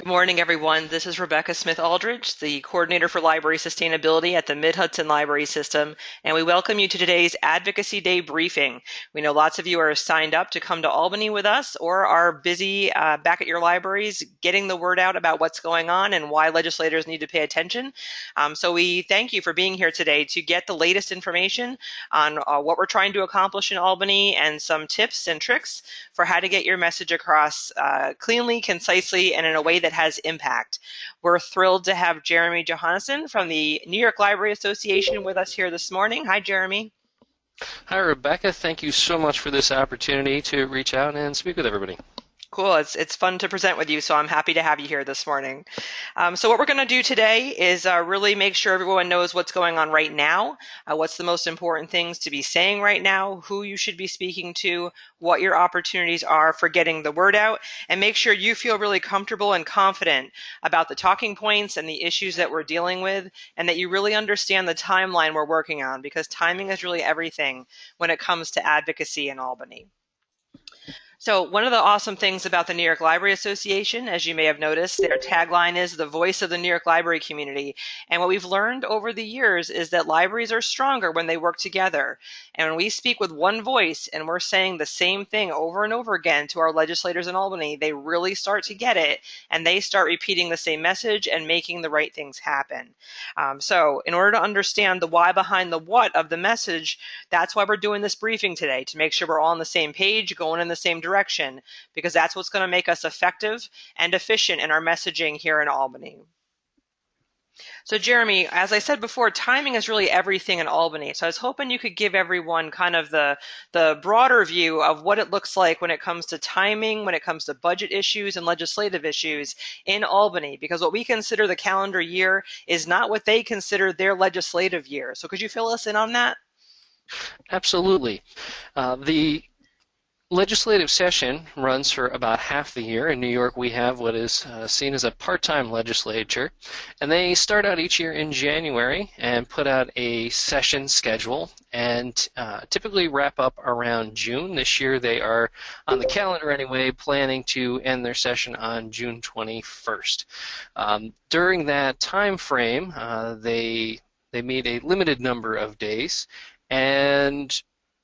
Good morning, everyone. This is Rebecca Smith-Aldridge, the Coordinator for Library Sustainability at the Mid-Hudson Library System, and we welcome you to today's Advocacy Day briefing. We know lots of you are signed up to come to Albany with us or are busy back at your libraries getting the word out about what's going on and why legislators need to pay attention. So we thank you for being here today to get the latest information on what we're trying to accomplish in Albany and some tips and tricks for how to get your message across cleanly, concisely, and in a way that has impact. We're thrilled to have Jeremy Johannesson from the New York Library Association with us here this morning. Hi, Jeremy. Hi, Rebecca. Thank you so much for this opportunity to reach out and speak with everybody. Cool. It's fun to present with you, so I'm happy to have you here this morning. So what we're going to do today is really make sure everyone knows what's going on right now, what's the most important things to be saying right now, who you should be speaking to, what your opportunities are for getting the word out, and make sure you feel really comfortable and confident about the talking points and the issues that we're dealing with, and that you really understand the timeline we're working on, because timing is really everything when it comes to advocacy in Albany. So one of the awesome things about the New York Library Association, as you may have noticed, their tagline is the voice of the New York library community. And what we've learned over the years is that libraries are stronger when they work together. And when we speak with one voice and we're saying the same thing over and over again to our legislators in Albany, they really start to get it and they start repeating the same message and making the right things happen. So in order to understand the why behind the what of the message, that's why we're doing this briefing today, to make sure we're all on the same page, going in the same direction, because that's what's going to make us effective and efficient in our messaging here in Albany. So Jeremy, as I said before, timing is really everything in Albany. So I was hoping you could give everyone kind of the broader view of what it looks like when it comes to timing, when it comes to budget issues and legislative issues in Albany, because what we consider the calendar year is not what they consider their legislative year. So could you fill us in on that? Absolutely. The legislative session runs for about half the year. In New York, we have what is seen as a part-time legislature, and they start out each year in January and put out a session schedule and typically wrap up around June. This year they are, on the calendar anyway, planning to end their session on June 21st. During that time frame, they meet a limited number of days, and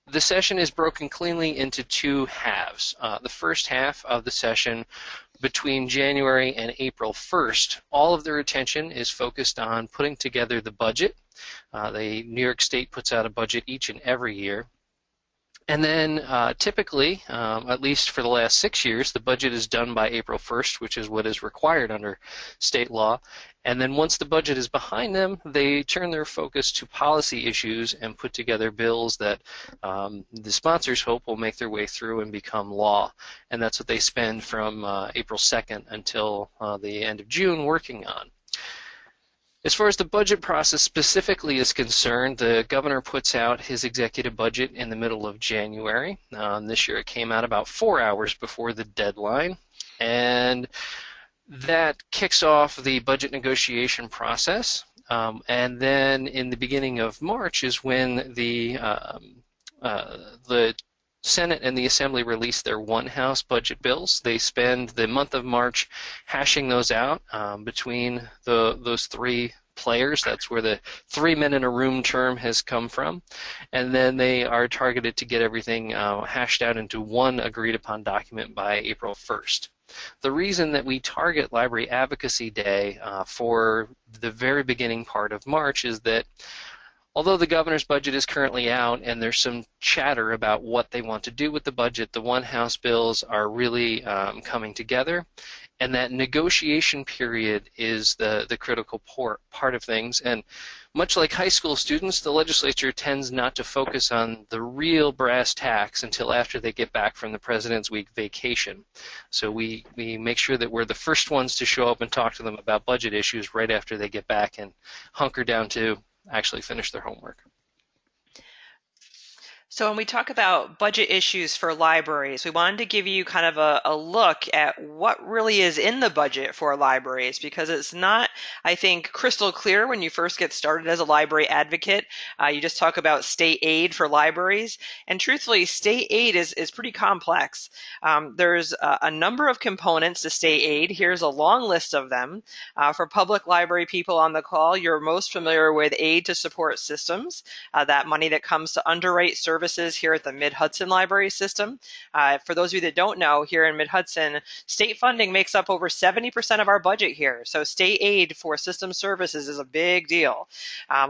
the session is broken cleanly into two halves. The first half of the session, between January and April 1st, all of their attention is focused on putting together the budget. The New York State puts out a budget each and every year. And then typically, at least for the last 6 years, the budget is done by April 1st, which is what is required under state law. And then once the budget is behind them, they turn their focus to policy issues and put together bills that the sponsors hope will make their way through and become law. And that's what they spend from April 2nd until the end of June working on. As far as the budget process specifically is concerned, the governor puts out his executive budget in the middle of January. This year it came out about 4 hours before the deadline, and that kicks off the budget negotiation process. And then in the beginning of March is when the Senate and the Assembly release their one-house budget bills. They spend the month of March hashing those out between those three players. That's where the 3 men in a room term has come from. And then they are targeted to get everything hashed out into one agreed-upon document by April 1st. The reason that we target Library Advocacy Day for the very beginning part of March is that although the governor's budget is currently out and there's some chatter about what they want to do with the budget, the one-house bills are really coming together, and that negotiation period is the critical part of things. And much like high school students, the legislature tends not to focus on the real brass tacks until after they get back from the President's Week vacation. So we make sure that we're the first ones to show up and talk to them about budget issues right after they get back and hunker down to actually finish their homework. So when we talk about budget issues for libraries, we wanted to give you kind of a look at what really is in the budget for libraries, because it's not, I think, crystal clear when you first get started as a library advocate. You just talk about state aid for libraries, and truthfully, state aid is pretty complex. There's a number of components to state aid. Here's a long list of them. For public library people on the call, you're most familiar with aid to support systems, that money that comes to underwrite services here at the Mid-Hudson Library System. For those of you that don't know, here in Mid-Hudson, state funding makes up over 70% of our budget here. So state aid for system services is a big deal.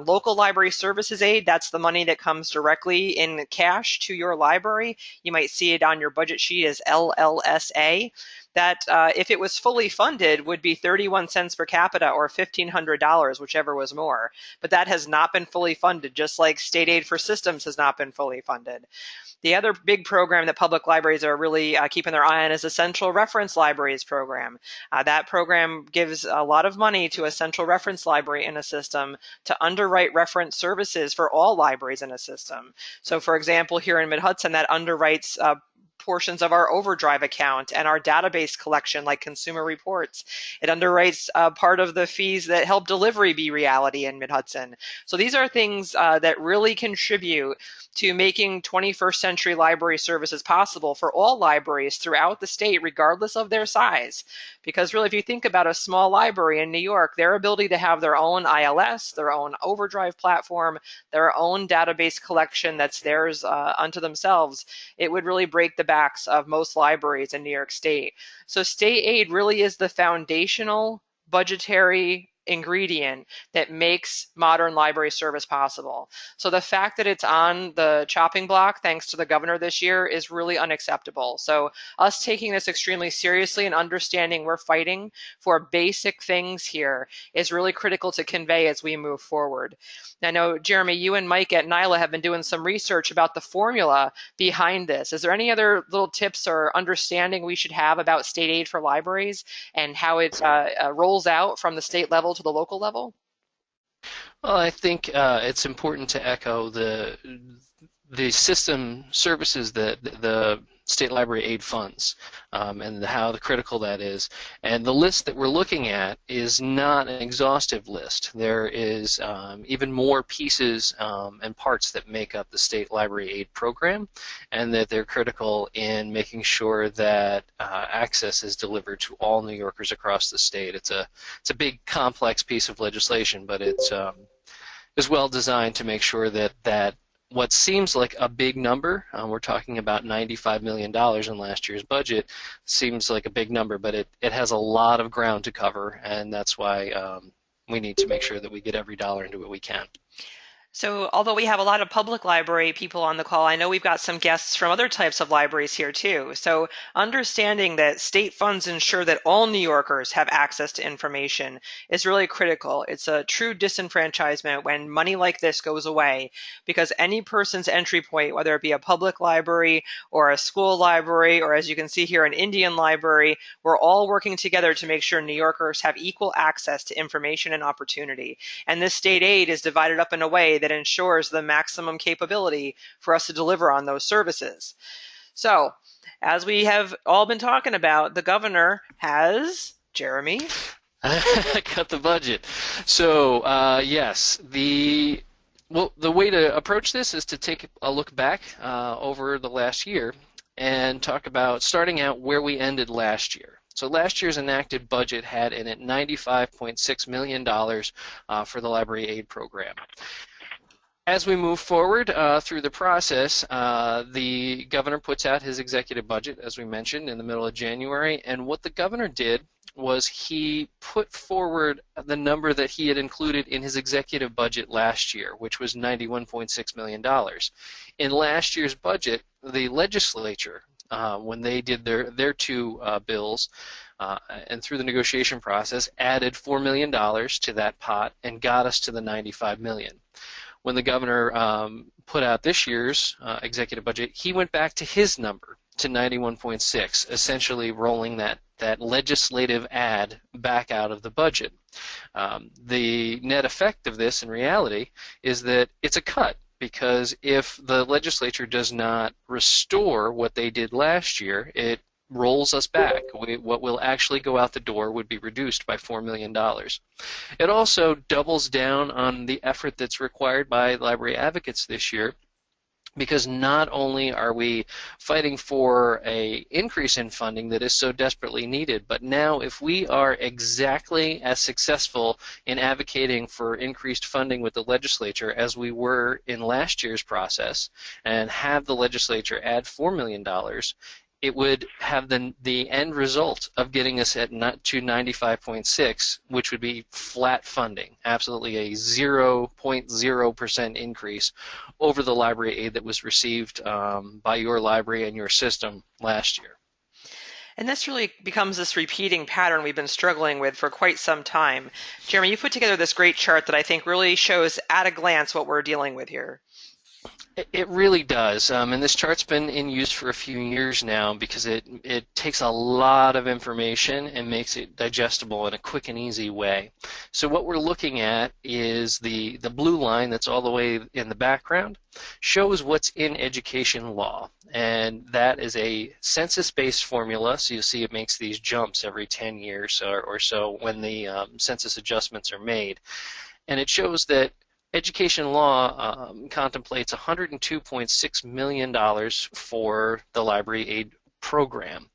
Local library services aid, that's the money that comes directly in cash to your library. You might see it on your budget sheet as LLSA. That if it was fully funded would be 31 cents per capita or $1,500, whichever was more. But that has not been fully funded, just like state aid for systems has not been fully funded. The other big program that public libraries are really keeping their eye on is the Central Reference Libraries program. That program gives a lot of money to a central reference library in a system to underwrite reference services for all libraries in a system. So for example, here in Mid-Hudson, that underwrites portions of our Overdrive account and our database collection like consumer reports. It underwrites part of the fees that help delivery be reality in Mid-Hudson. So these are things that really contribute to making 21st century library services possible for all libraries throughout the state, regardless of their size. Because really, if you think about a small library in New York, their ability to have their own ILS, their own Overdrive platform, their own database collection that's theirs unto themselves, it would really break the backs of most libraries in New York State. So state aid really is the foundational budgetary ingredient that makes modern library service possible. So the fact that it's on the chopping block, thanks to the governor this year, is really unacceptable. So us taking this extremely seriously and understanding we're fighting for basic things here is really critical to convey as we move forward. I know, Jeremy, you and Mike at NYLA have been doing some research about the formula behind this. Is there any other little tips or understanding we should have about state aid for libraries and how it rolls out from the state level to the local level? Well, I think it's important to echo the system services that the state library aid funds and how critical that is. And the list that we're looking at is not an exhaustive list. There is even more pieces and parts that make up the state library aid program, and that they're critical in making sure that access is delivered to all New Yorkers across the state. It's a big, complex piece of legislation, but it's is well designed to make sure that what seems like a big number, we're talking about $95 million in last year's budget, seems like a big number, but it has a lot of ground to cover, and that's why we need to make sure that we get every dollar into what we can. So although we have a lot of public library people on the call, I know we've got some guests from other types of libraries here too. So understanding that state funds ensure that all New Yorkers have access to information is really critical. It's a true disenfranchisement when money like this goes away, because any person's entry point, whether it be a public library or a school library, or as you can see here, an Indian library, we're all working together to make sure New Yorkers have equal access to information and opportunity. And this state aid is divided up in a way that ensures the maximum capability for us to deliver on those services. So, as we have all been talking about, the governor has, Jeremy? Cut the budget. So, yes, the way to approach this is to take a look back over the last year and talk about starting out where we ended last year. So last year's enacted budget had in it $95.6 million for the library aid program. As we move forward through the process, the governor puts out his executive budget, as we mentioned, in the middle of January, and what the governor did was he put forward the number that he had included in his executive budget last year, which was $91.6 million. In last year's budget, the legislature, when they did their two bills, and through the negotiation process, added $4 million to that pot and got us to the $95 million. When the governor put out this year's executive budget, he went back to his number, to 91.6, essentially rolling that legislative add back out of the budget. The net effect of this in reality is that it's a cut. because if the legislature does not restore what they did last year, it rolls us back. What will actually go out the door would be reduced by $4 million. It also doubles down on the effort that's required by library advocates this year, because not only are we fighting for an increase in funding that is so desperately needed, but now if we are exactly as successful in advocating for increased funding with the legislature as we were in last year's process, and have the legislature add $4 million, it would have the end result of getting us to 95.6, which would be flat funding, absolutely a 0.0% increase over the library aid that was received by your library and your system last year. And this really becomes this repeating pattern we've been struggling with for quite some time. Jeremy, you put together this great chart that I think really shows at a glance what we're dealing with here. It really does, and this chart's been in use for a few years now because it takes a lot of information and makes it digestible in a quick and easy way. So what we're looking at is the blue line that's all the way in the background shows what's in education law, and that is a census-based formula, so you'll see it makes these jumps every 10 years or so when the census adjustments are made. And it shows that education law contemplates $102.6 million for the library aid program,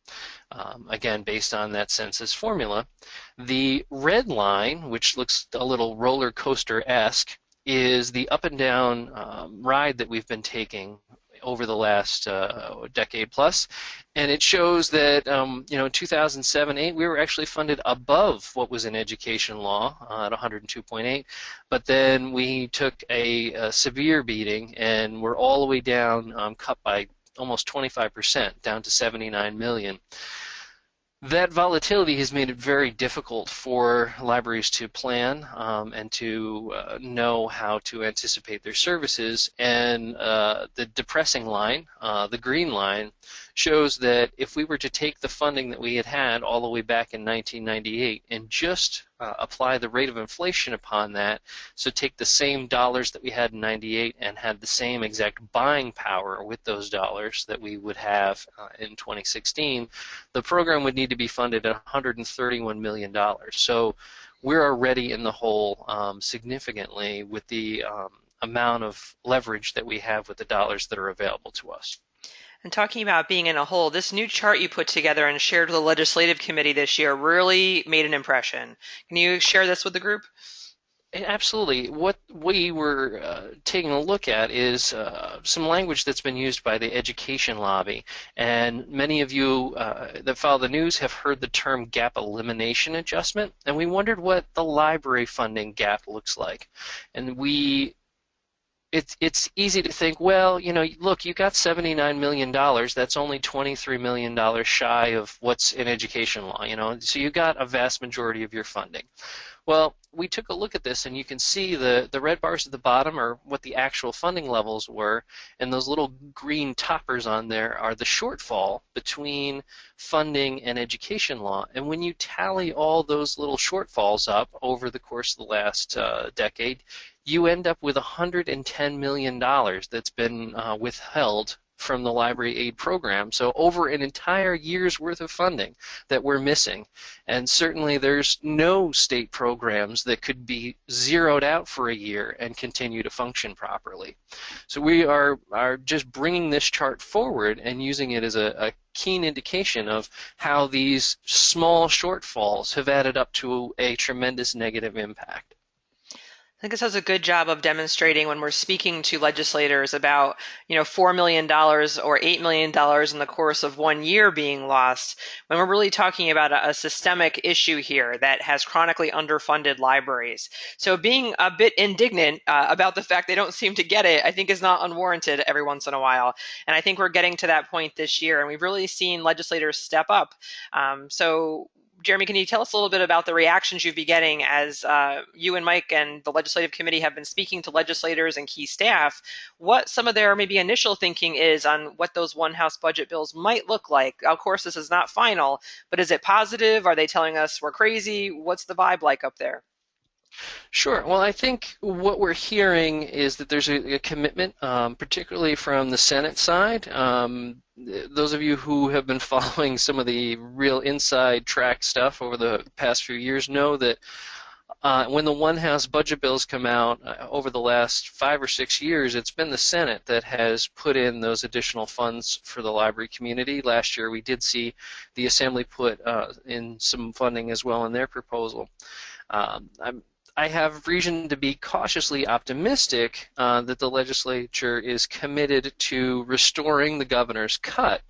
again, based on that census formula. The red line, which looks a little roller coaster-esque, is the up and down ride that we've been taking over the last decade plus, and it shows that in 2007-8 we were actually funded above what was in education law at 102.8, but then we took a severe beating and we're all the way down, cut by almost 25%, down to 79 million. That volatility has made it very difficult for libraries to plan and to know how to anticipate their services. And the depressing line, the green line, shows that if we were to take the funding that we had all the way back in 1998 and just apply the rate of inflation upon that, so take the same dollars that we had in 98 and had the same exact buying power with those dollars that we would have in 2016, the program would need to be funded at $131 million. So we're already in the hole significantly with the amount of leverage that we have with the dollars that are available to us. And talking about being in a hole, this new chart you put together and shared with the legislative committee this year really made an impression. Can you share this with the group? Absolutely. What we were taking a look at is some language that's been used by the education lobby. And many of you that follow the news have heard the term gap elimination adjustment. And we wondered what the library funding gap looks like. And it's easy to think, well, look, you got $79 million. That's only $23 million shy of what's in education law, So you got a vast majority of your funding. Well, we took a look at this, and you can see the red bars at the bottom are what the actual funding levels were, and those little green toppers on there are the shortfall between funding and education law. And when you tally all those little shortfalls up over the course of the last decade, you end up with $110 million that's been withheld from the library aid program. So over an entire year's worth of funding that we're missing. And certainly there's no state programs that could be zeroed out for a year and continue to function properly. So we are just bringing this chart forward and using it as a keen indication of how these small shortfalls have added up to a tremendous negative impact. I think this does a good job of demonstrating when we're speaking to legislators about, $4 million or $8 million in the course of 1 year being lost, when we're really talking about a systemic issue here that has chronically underfunded libraries. So being a bit indignant about the fact they don't seem to get it, I think is not unwarranted every once in a while. And I think we're getting to that point this year, and we've really seen legislators step up. So Jeremy, can you tell us a little bit about the reactions you've been getting as you and Mike and the legislative committee have been speaking to legislators and key staff, what some of their maybe initial thinking is on what those one House budget bills might look like? Of course, this is not final, but is it positive? Are they telling us we're crazy? What's the vibe like up there? Sure. Well, I think what we're hearing is that there's a commitment, particularly from the Senate side. Those of you who have been following some of the real inside track stuff over the past few years know that when the one House budget bills come out over the last 5 or 6 years, it's been the Senate that has put in those additional funds for the library community. Last year, we did see the Assembly put in some funding as well in their proposal. I have reason to be cautiously optimistic that the legislature is committed to restoring the governor's cut.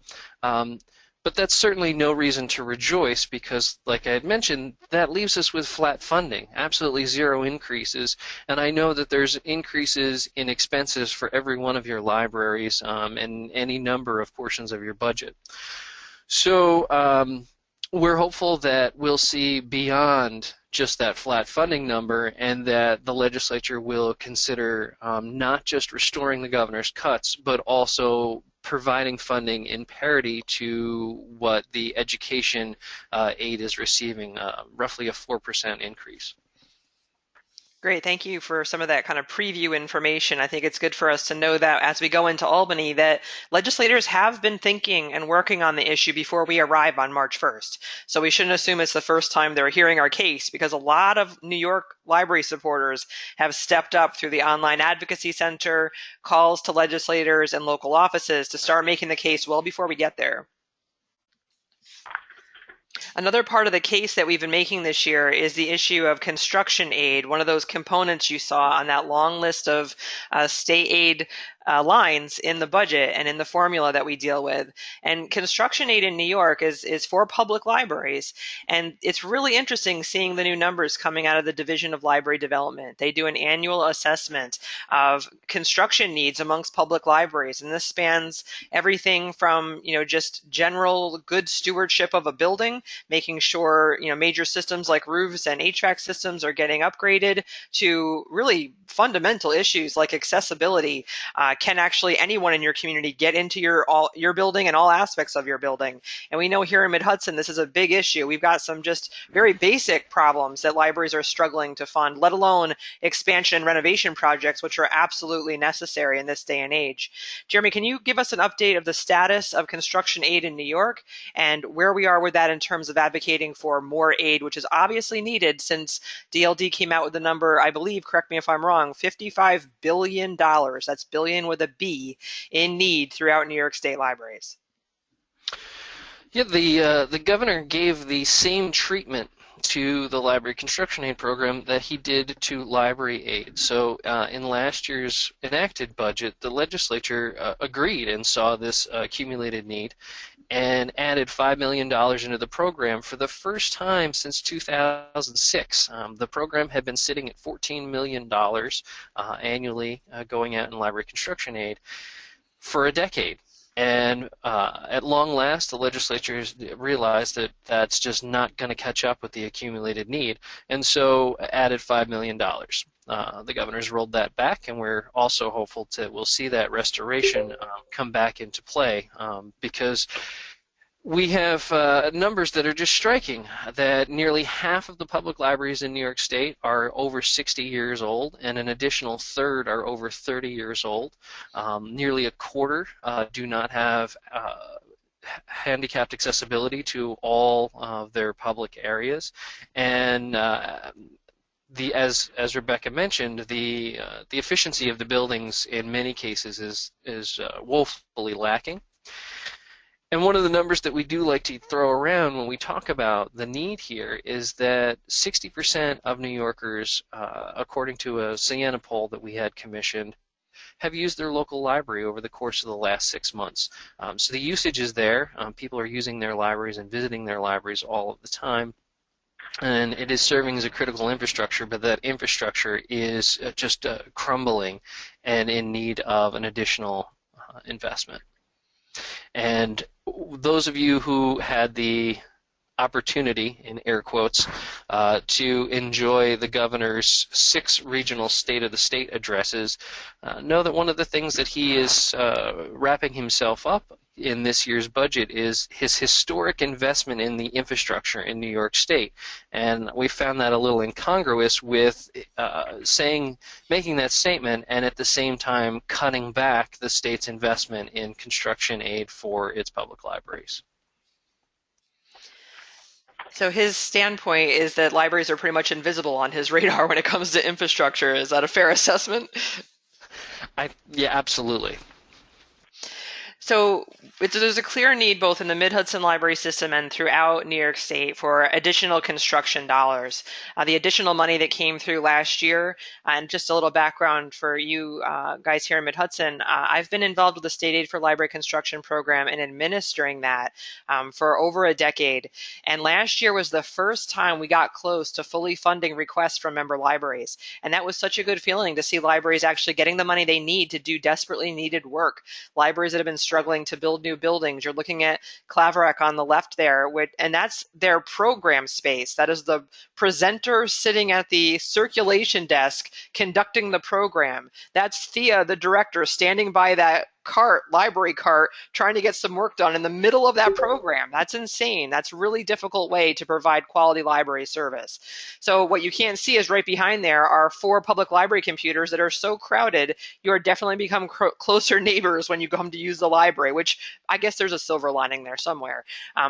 But that's certainly no reason to rejoice because, like I had mentioned, that leaves us with flat funding, absolutely zero increases. And I know that there's increases in expenses for every one of your libraries and any number of portions of your budget. So we're hopeful that we'll see beyond just that flat funding number and that the legislature will consider not just restoring the governor's cuts, but also providing funding in parity to what the education aid is receiving, roughly a 4% increase. Great, thank you for some of that kind of preview information. I think it's good for us to know that as we go into Albany that legislators have been thinking and working on the issue before we arrive on March 1st. So we shouldn't assume it's the first time they're hearing our case because a lot of New York library supporters have stepped up through the online advocacy center, calls to legislators and local offices to start making the case well before we get there. Another part of the case that we've been making this year is the issue of construction aid, one of those components you saw on that long list of state aid lines in the budget and in the formula that we deal with. And construction aid in New York is for public libraries. And it's really interesting seeing the new numbers coming out of the Division of Library Development. They do an annual assessment of construction needs amongst public libraries. And this spans everything from, just general good stewardship of a building, making sure, major systems like roofs and HVAC systems are getting upgraded, to really fundamental issues like accessibility. Can actually anyone in your community get into your building and all aspects of your building? And we know here in Mid-Hudson, this is a big issue. We've got some just very basic problems that libraries are struggling to fund, let alone expansion and renovation projects, which are absolutely necessary in this day and age. Jeremy, can you give us an update of the status of construction aid in New York and where we are with that in terms of advocating for more aid, which is obviously needed since DLD came out with the number, I believe, correct me if I'm wrong, $55 billion. That's billion with a B in need throughout New York State libraries. Yeah, the governor gave the same treatment to the library construction aid program that he did to library aid. So in last year's enacted budget, the legislature agreed and saw this accumulated need and added $5 million into the program for the first time since 2006. The program had been sitting at $14 million annually going out in library construction aid for a decade. And at long last, the legislature has realized that that's just not going to catch up with the accumulated need, and so added $5 million. The governor's rolled that back, and we're also hopeful we'll see that restoration come back into play because we have numbers that are just striking, that nearly half of the public libraries in New York State are over 60 years old, and an additional third are over 30 years old. Nearly a quarter do not have handicapped accessibility to all of their public areas. And as Rebecca mentioned, the efficiency of the buildings in many cases is woefully lacking. And one of the numbers that we do like to throw around when we talk about the need here is that 60% of New Yorkers, according to a Siena poll that we had commissioned, have used their local library over the course of the last 6 months. So the usage is there. People are using their libraries and visiting their libraries all of the time. And it is serving as a critical infrastructure, but that infrastructure is just crumbling and in need of an additional investment. And those of you who had the opportunity, in air quotes, to enjoy the governor's 6 regional State of the State addresses, know that one of the things that he is wrapping himself up in this year's budget is his historic investment in the infrastructure in New York State. And we found that a little incongruous with making that statement and at the same time cutting back the state's investment in construction aid for its public libraries. So his standpoint is that libraries are pretty much invisible on his radar when it comes to infrastructure. Is that a fair assessment? Yeah, absolutely. So there's a clear need both in the Mid-Hudson Library System and throughout New York State for additional construction dollars. The additional money that came through last year, and just a little background for you guys here in Mid-Hudson, I've been involved with the State Aid for Library Construction program and administering that for over a decade. And last year was the first time we got close to fully funding requests from member libraries. And that was such a good feeling to see libraries actually getting the money they need to do desperately needed work. Libraries that have been struggling to build new buildings. You're looking at Claverack on the left there, and that's their program space. That is the presenter sitting at the circulation desk conducting the program. That's Thea, the director, standing by that library cart, trying to get some work done in the middle of that program. That's insane. That's a really difficult way to provide quality library service. So what you can't see is right behind there are 4 public library computers that are so crowded, you are definitely become closer neighbors when you come to use the library, which I guess there's a silver lining there somewhere.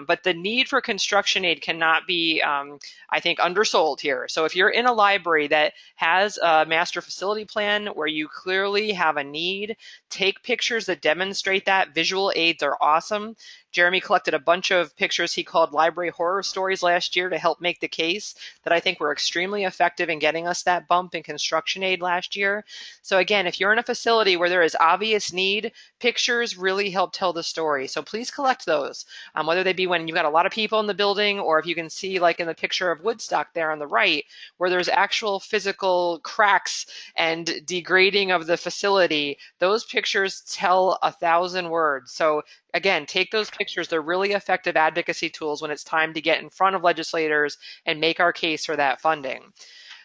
But the need for construction aid cannot be, I think, undersold here. So if you're in a library that has a master facility plan where you clearly have a need, take pictures that demonstrate that. Visual aids are awesome. Jeremy collected a bunch of pictures he called library horror stories last year to help make the case that I think were extremely effective in getting us that bump in construction aid last year. So again, if you're in a facility where there is obvious need, pictures really help tell the story. So please collect those, whether they be when you've got a lot of people in the building, or if you can see like in the picture of Woodstock there on the right, where there's actual physical cracks and degrading of the facility, those pictures tell 1,000 words. So again, take those pictures. They're really effective advocacy tools when it's time to get in front of legislators and make our case for that funding.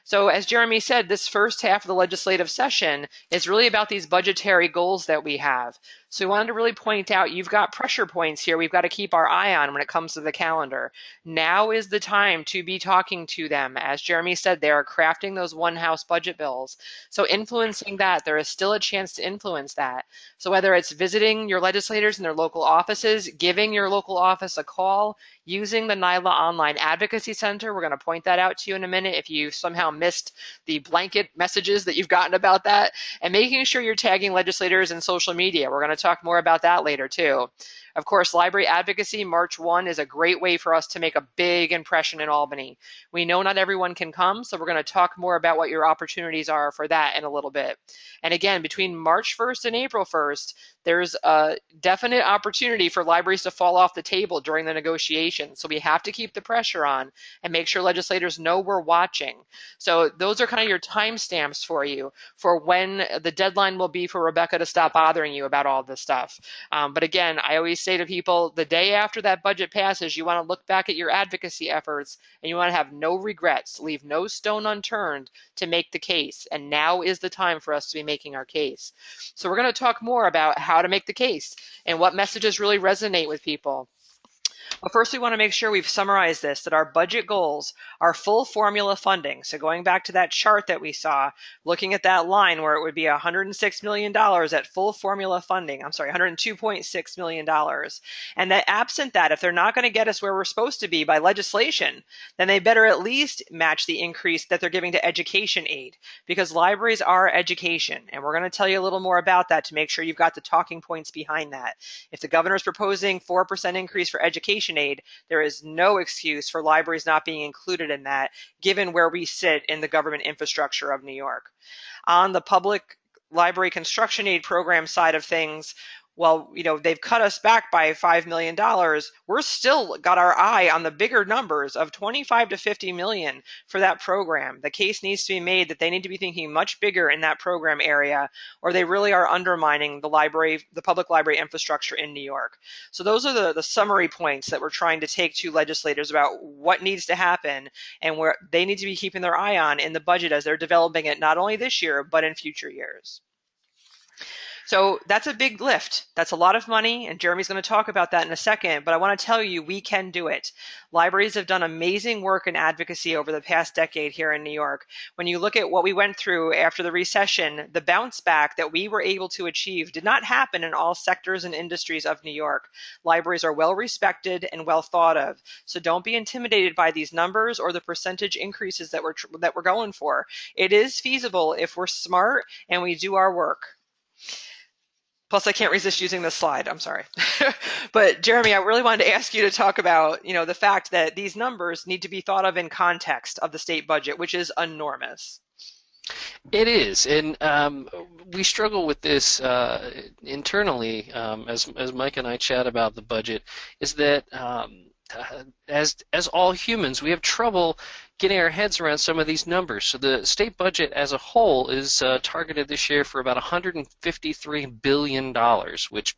So as Jeremy said, this first half of the legislative session is really about these budgetary goals that we have. So we wanted to really point out, you've got pressure points here we've got to keep our eye on when it comes to the calendar. Now is the time to be talking to them. As Jeremy said, they are crafting those one-house budget bills. So influencing that, there is still a chance to influence that. So whether it's visiting your legislators in their local offices, giving your local office a call, using the NYLA Online Advocacy Center, we're going to point that out to you in a minute if you somehow missed the blanket messages that you've gotten about that, and making sure you're tagging legislators in social media. We're going to talk more about that later too. Of course, Library Advocacy March 1 is a great way for us to make a big impression in Albany. We know not everyone can come, so we're going to talk more about what your opportunities are for that in a little bit. And again, between March 1st and April 1st, there's a definite opportunity for libraries to fall off the table during the negotiations. So we have to keep the pressure on and make sure legislators know we're watching. So those are kind of your timestamps for you for when the deadline will be for Rebecca to stop bothering you about all this stuff. But again, I always say to people, the day after that budget passes, you want to look back at your advocacy efforts and you want to have no regrets, leave no stone unturned to make the case. And now is the time for us to be making our case. So we're going to talk more about how to make the case and what messages really resonate with people. But first, we want to make sure we've summarized this, that our budget goals are full formula funding. So going back to that chart that we saw, looking at that line where it would be $106 million at full formula funding, I'm sorry, $102.6 million. And that absent that, if they're not going to get us where we're supposed to be by legislation, then they better at least match the increase that they're giving to education aid, because libraries are education. And we're going to tell you a little more about that to make sure you've got the talking points behind that. If the governor's proposing 4% increase for education aid, there is no excuse for libraries not being included in that, given where we sit in the government infrastructure of New York. On the public library construction aid program side of things, well, they've cut us back by $5 million. We're still got our eye on the bigger numbers of 25 to 50 million for that program. The case needs to be made that they need to be thinking much bigger in that program area, or they really are undermining the public library infrastructure in New York. So those are the summary points that we're trying to take to legislators about what needs to happen and where they need to be keeping their eye on in the budget as they're developing it, not only this year, but in future years. So that's a big lift. That's a lot of money, and Jeremy's going to talk about that in a second, but I want to tell you we can do it. Libraries have done amazing work in advocacy over the past decade here in New York. When you look at what we went through after the recession, the bounce back that we were able to achieve did not happen in all sectors and industries of New York. Libraries are well respected and well thought of, so don't be intimidated by these numbers or the percentage increases that we're going for. It is feasible if we're smart and we do our work. Plus, I can't resist using this slide. I'm sorry. But Jeremy, I really wanted to ask you to talk about, the fact that these numbers need to be thought of in context of the state budget, which is enormous. It is, and we struggle with this internally as Mike and I chat about the budget, is that as all humans, we have trouble getting our heads around some of these numbers. So the state budget as a whole is targeted this year for about $153 billion, which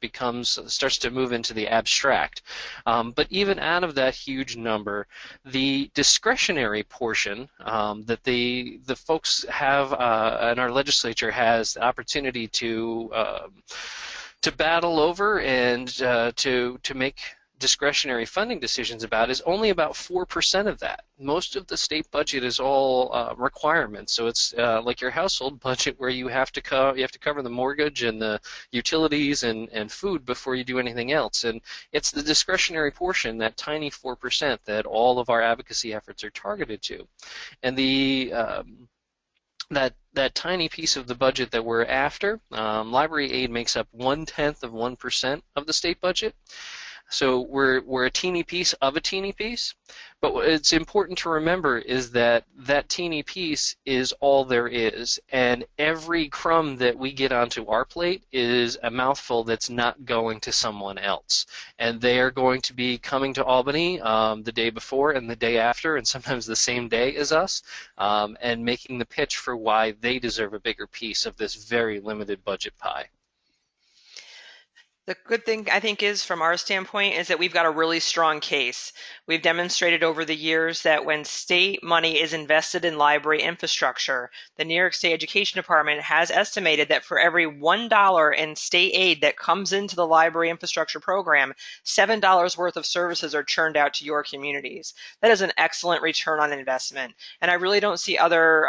starts to move into the abstract. But even out of that huge number, the discretionary portion that the folks have and our legislature has the opportunity to battle over and to make discretionary funding decisions about is only about 4% of that. Most of the state budget is all requirements. So it's like your household budget, where you have to cover the mortgage and the utilities and food before you do anything else. And it's the discretionary portion, that tiny 4%, that all of our advocacy efforts are targeted to. And that tiny piece of the budget that we're after, library aid makes up 0.1% of the state budget. So we're a teeny piece of a teeny piece, but what it's important to remember is that that teeny piece is all there is, and every crumb that we get onto our plate is a mouthful that's not going to someone else, and they are going to be coming to Albany the day before and the day after, and sometimes the same day as us, and making the pitch for why they deserve a bigger piece of this very limited budget pie. The good thing, I think, is from our standpoint is that we've got a really strong case. We've demonstrated over the years that when state money is invested in library infrastructure, the New York State Education Department has estimated that for every $1 in state aid that comes into the library infrastructure program, $7 worth of services are churned out to your communities. That is an excellent return on investment. And I really don't see other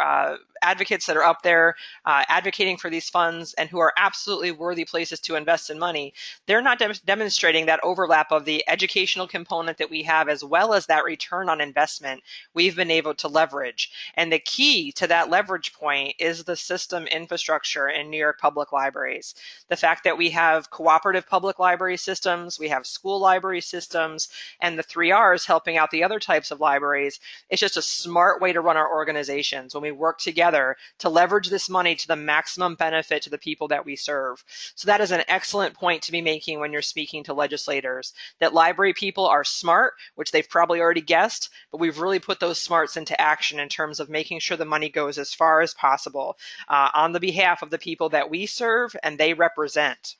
advocates that are up there advocating for these funds and who are absolutely worthy places to invest in money. They're not demonstrating that overlap of the educational component that we have, as well as that return on investment we've been able to leverage. And the key to that leverage point is the system infrastructure in New York public libraries. The fact that we have cooperative public library systems, we have school library systems, and the 3 Rs helping out the other types of libraries. It's just a smart way to run our organizations when we work together to leverage this money to the maximum benefit to the people that we serve. So that is an excellent point to be making when you're speaking to legislators, that library people are smart, which they've probably already guessed, but we've really put those smarts into action in terms of making sure the money goes as far as possible on the behalf of the people that we serve and they represent.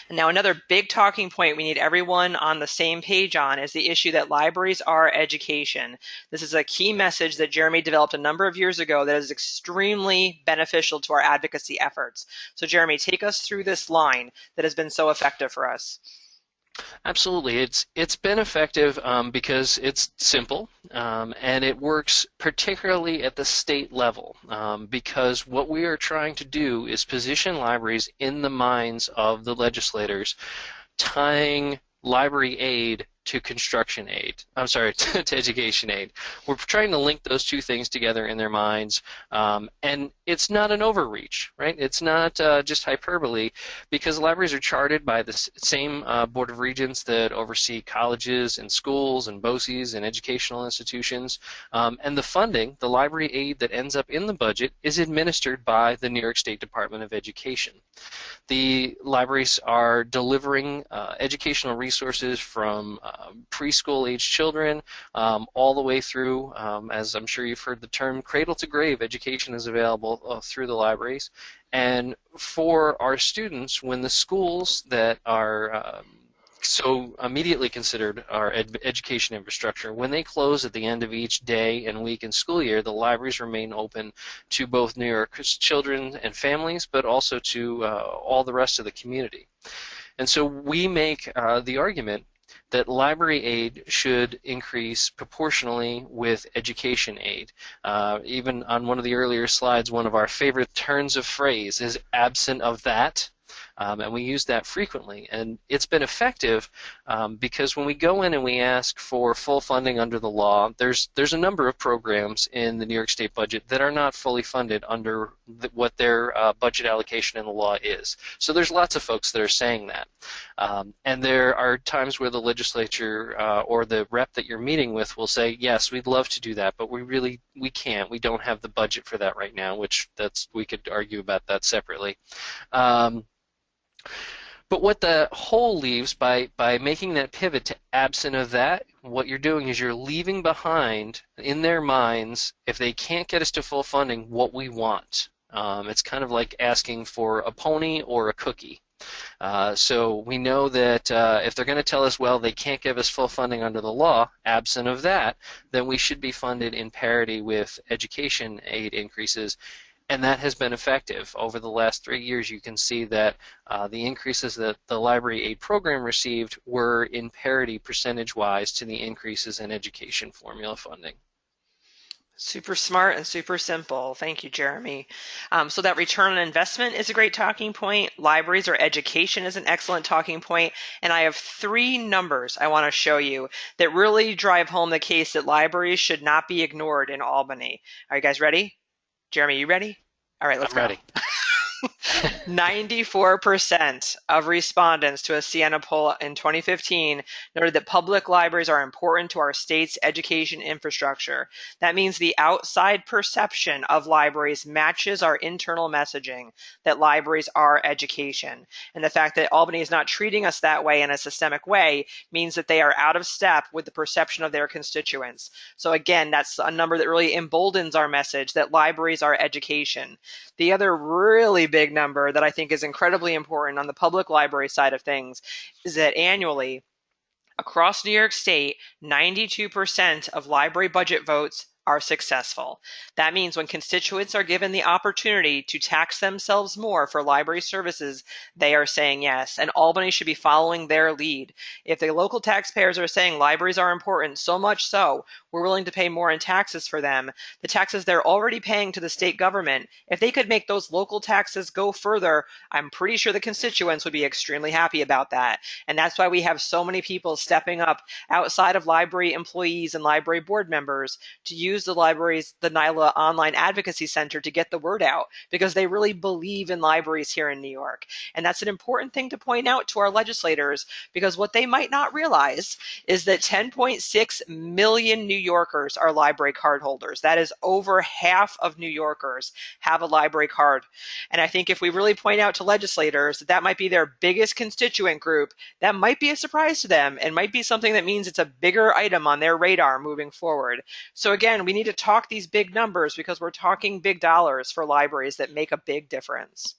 And now another big talking point we need everyone on the same page on is the issue that libraries are education. This is a key message that Jeremy developed a number of years ago that is extremely beneficial to our advocacy efforts. So Jeremy, take us through this line that has been so effective for us. Absolutely. It's been effective because it's simple and it works particularly at the state level because what we are trying to do is position libraries in the minds of the legislators, tying library aid to construction aid. I'm sorry, to education aid. We're trying to link those two things together in their minds, and it's not an overreach, right? It's not just hyperbole, because libraries are chartered by the same Board of Regents that oversee colleges and schools and BOCES and educational institutions, and the funding, the library aid that ends up in the budget, is administered by the New York State Department of Education. The libraries are delivering educational resources from preschool age children all the way through, as I'm sure you've heard the term, cradle to grave education is available through the libraries. And for our students, when the schools that are so immediately considered our education infrastructure, when they close at the end of each day and week and school year, the libraries remain open to both New York's children and families, but also to all the rest of the community. And so we make the argument that library aid should increase proportionally with education aid. Even on one of the earlier slides, one of our favorite turns of phrase is absent of that. And we use that frequently, and it's been effective because when we go in and we ask for full funding under the law, there's a number of programs in the New York State budget that are not fully funded under what their budget allocation in the law is. So there's lots of folks that are saying that, and there are times where the legislature or the rep that you're meeting with will say, yes, we'd love to do that, but we can't. We don't have the budget for that right now, which we could argue about that separately. But what the whole leaves by making that pivot to absent of that, what you're doing is you're leaving behind in their minds, if they can't get us to full funding, what we want. It's kind of like asking for a pony or a cookie. So we know that if they're going to tell us, well, they can't give us full funding under the law, absent of that, then we should be funded in parity with education aid increases. And that has been effective. Over the last 3 years, you can see that the increases that the library aid program received were in parity percentage-wise to the increases in education formula funding. Super smart and super simple. Thank you, Jeremy. So that return on investment is a great talking point. Libraries or education is an excellent talking point. And I have 3 numbers I want to show you that really drive home the case that libraries should not be ignored in Albany. Are you guys ready? Jeremy, you ready? All right, let's go. I'm ready. 94% of respondents to a Siena poll in 2015 noted that public libraries are important to our state's education infrastructure. That means the outside perception of libraries matches our internal messaging that libraries are education. And the fact that Albany is not treating us that way in a systemic way means that they are out of step with the perception of their constituents. So again, that's a number that really emboldens our message that libraries are education. The other really big number that I think is incredibly important on the public library side of things is that annually, across New York State, 92% of library budget votes are successful. That means when constituents are given the opportunity to tax themselves more for library services, they are saying yes, and Albany should be following their lead. If the local taxpayers are saying libraries are important, so much so, we're willing to pay more in taxes for them, the taxes they're already paying to the state government, if they could make those local taxes go further, I'm pretty sure the constituents would be extremely happy about that. And that's why we have so many people stepping up outside of library employees and library board members to use the libraries, the NYLA Online Advocacy Center, to get the word out, because they really believe in libraries here in New York. And that's an important thing to point out to our legislators, because what they might not realize is that 10.6 million New Yorkers are library card holders. That is over half of New Yorkers have a library card. And I think if we really point out to legislators that that might be their biggest constituent group, that might be a surprise to them and might be something that means it's a bigger item on their radar moving forward. So again, we need to talk these big numbers because we're talking big dollars for libraries that make a big difference.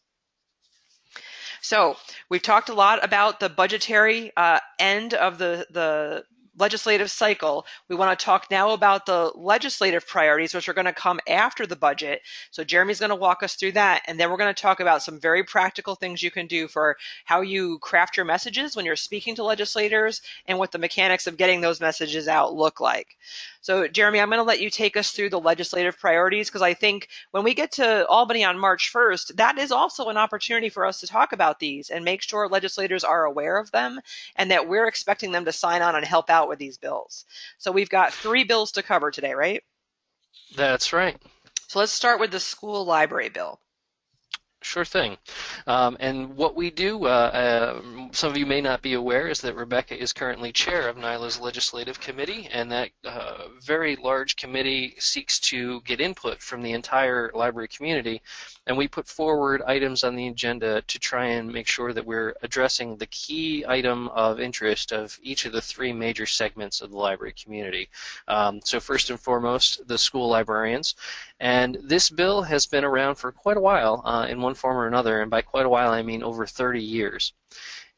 So we've talked a lot about the budgetary end of the legislative cycle. We want to talk now about the legislative priorities, which are going to come after the budget. So Jeremy's going to walk us through that, and then we're going to talk about some very practical things you can do for how you craft your messages when you're speaking to legislators and what the mechanics of getting those messages out look like. So Jeremy, I'm going to let you take us through the legislative priorities, because I think when we get to Albany on March 1st, that is also an opportunity for us to talk about these and make sure legislators are aware of them and that we're expecting them to sign on and help out with these bills. So we've got 3 bills to cover today, right? That's right. So let's start with the school library bill. Sure thing. And what we do, some of you may not be aware, is that Rebecca is currently chair of NYLA's legislative committee, and that very large committee seeks to get input from the entire library community, and we put forward items on the agenda to try and make sure that we're addressing the key item of interest of each of the 3 major segments of the library community. So first and foremost, the school librarians. And this bill has been around for quite a while in one form or another, and by quite a while I mean over 30 years.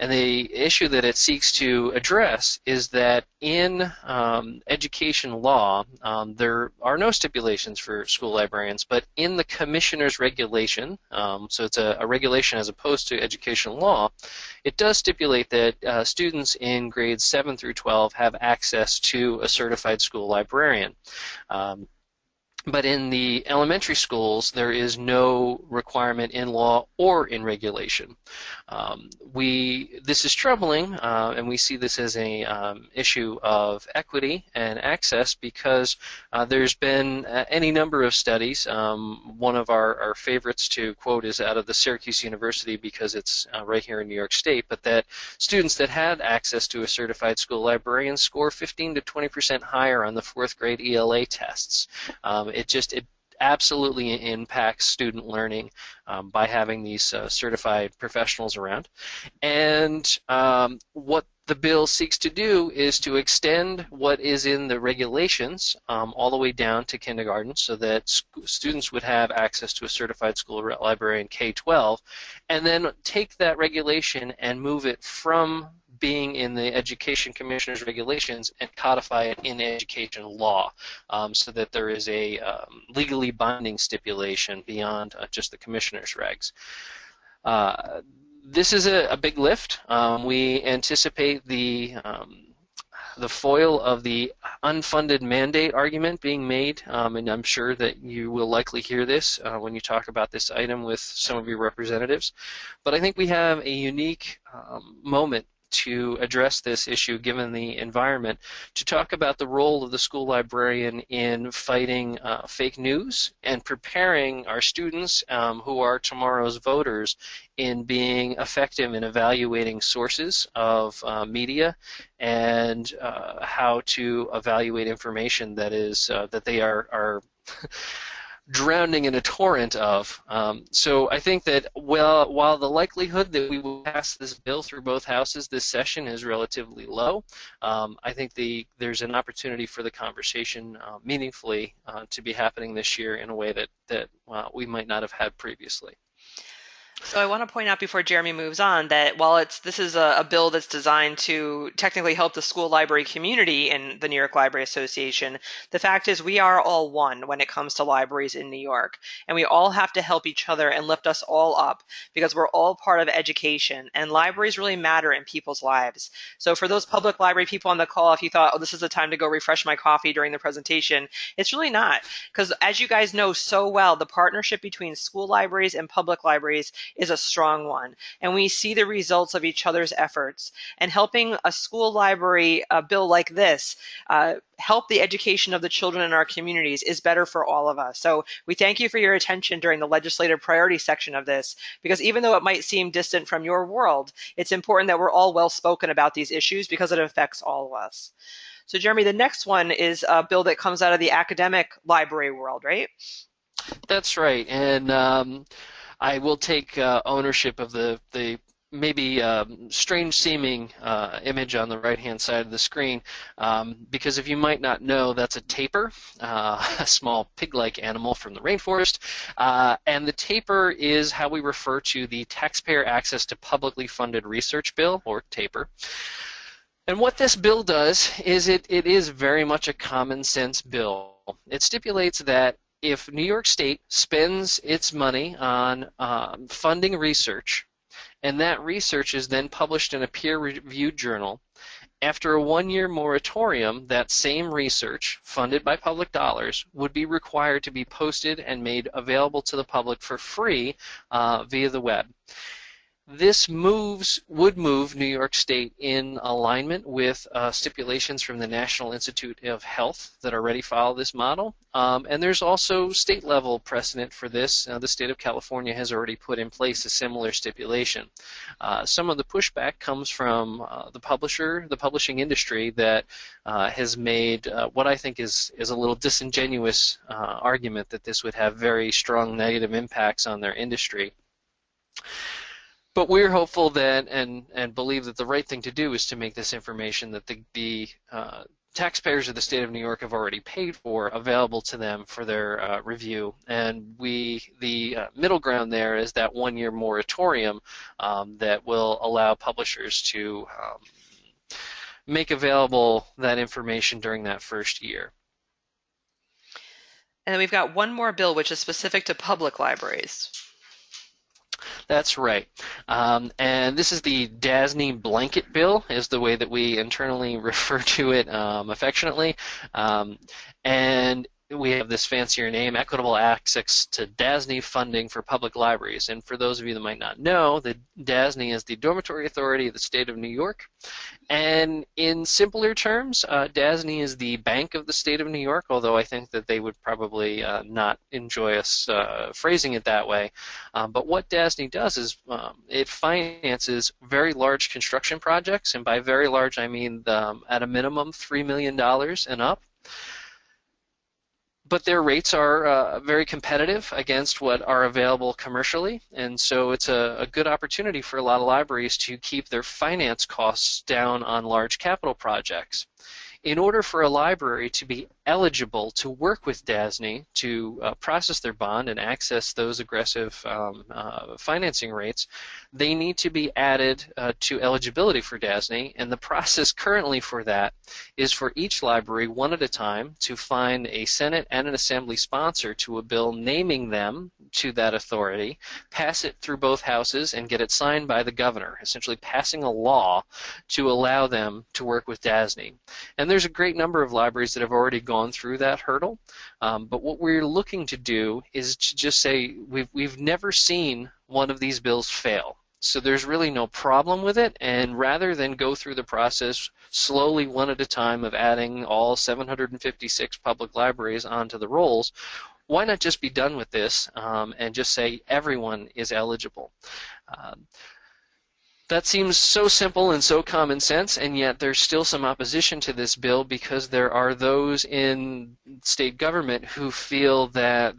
And the issue that it seeks to address is that in education law, there are no stipulations for school librarians, but in the commissioner's regulation, so it's a regulation as opposed to educational law, it does stipulate that students in grades 7 through 12 have access to a certified school librarian. But in the elementary schools, there is no requirement in law or in regulation. This is troubling, and we see this as an issue of equity and access because there's been any number of studies. One of our favorites to quote is out of the Syracuse University because it's right here in New York State, but that students that had access to a certified school librarian score 15 to 20% higher on the 4th grade ELA tests. It absolutely impacts student learning by having these certified professionals around. And what the bill seeks to do is to extend what is in the regulations all the way down to kindergarten so that students would have access to a certified school librarian K-12, and then take that regulation and move it from being in the Education Commissioner's regulations and codify it in education law so that there is a legally binding stipulation beyond just the Commissioner's regs. This is a big lift. We anticipate the foil of the unfunded mandate argument being made, and I'm sure that you will likely hear this when you talk about this item with some of your representatives. But I think we have a unique moment to address this issue given the environment, to talk about the role of the school librarian in fighting fake news and preparing our students who are tomorrow's voters in being effective in evaluating sources of media and how to evaluate information that is that they are drowning in a torrent of. So I think that while the likelihood that we will pass this bill through both houses this session is relatively low, I think there's an opportunity for the conversation meaningfully to be happening this year in a way that we might not have had previously. So I want to point out before Jeremy moves on that while this is a bill that's designed to technically help the school library community in the New York Library Association, the fact is we are all one when it comes to libraries in New York, and we all have to help each other and lift us all up because we're all part of education, and libraries really matter in people's lives. So for those public library people on the call, if you thought, oh, this is the time to go refresh my coffee during the presentation, it's really not, because as you guys know so well, the partnership between school libraries and public libraries is a strong one, and we see the results of each other's efforts. And helping a school library bill like this help the education of the children in our communities is better for all of us. So we thank you for your attention during the legislative priority section of this, because even though it might seem distant from your world, it's important that we're all well spoken about these issues because it affects all of us. So Jeremy, the next one is a bill that comes out of the academic library world, right? That's right, and I will take ownership of the maybe strange-seeming image on the right-hand side of the screen, because if you might not know, that's a tapir, a small pig-like animal from the rainforest, and the tapir is how we refer to the Taxpayer Access to Publicly Funded Research Bill, or TAPR. And what this bill does is it is very much a common sense bill. It stipulates that if New York State spends its money on funding research, and that research is then published in a peer-reviewed journal, after a one-year moratorium, that same research, funded by public dollars, would be required to be posted and made available to the public for free via the web. This would move New York State in alignment with stipulations from the National Institute of Health that already follow this model. And there's also state level precedent for this. The state of California has already put in place a similar stipulation. Some of the pushback comes from the publishing industry that has made what I think is a little disingenuous argument that this would have very strong negative impacts on their industry. But we're hopeful that and believe that the right thing to do is to make this information that the taxpayers of the state of New York have already paid for available to them for their review. And the middle ground there is that one-year moratorium that will allow publishers to make available that information during that first year. And then we've got one more bill which is specific to public libraries. That's right. And this is the DASNY blanket bill, is the way that we internally refer to it affectionately. And we have this fancier name, Equitable Access to DASNY Funding for Public Libraries. And for those of you that might not know, the DASNY is the Dormitory Authority of the State of New York. And in simpler terms, DASNY is the bank of the state of New York, although I think that they would probably not enjoy us phrasing it that way. But what DASNY does is it finances very large construction projects, and by very large I mean at a minimum $3 million and up. But their rates are very competitive against what are available commercially, and so it's a good opportunity for a lot of libraries to keep their finance costs down on large capital projects. In order for a library to be eligible to work with DASNY to process their bond and access those aggressive financing rates, they need to be added to eligibility for DASNY, and the process currently for that is for each library, one at a time, to find a Senate and an Assembly sponsor to a bill naming them to that authority, pass it through both houses, and get it signed by the governor, essentially passing a law to allow them to work with DASNY. And there's a great number of libraries that have already gone through that hurdle, but what we're looking to do is to just say we've never seen one of these bills fail. So there's really no problem with it, and rather than go through the process slowly one at a time of adding all 756 public libraries onto the rolls, why not just be done with this and just say everyone is eligible? That seems so simple and so common sense, and yet there's still some opposition to this bill because there are those in state government who feel that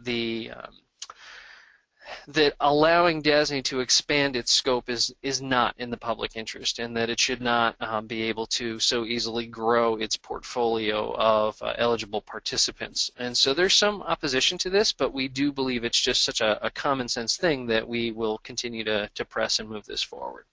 that allowing DASNY to expand its scope is not in the public interest, and that it should not be able to so easily grow its portfolio of eligible participants. And so there's some opposition to this, but we do believe it's just such a common sense thing that we will continue to press and move this forward.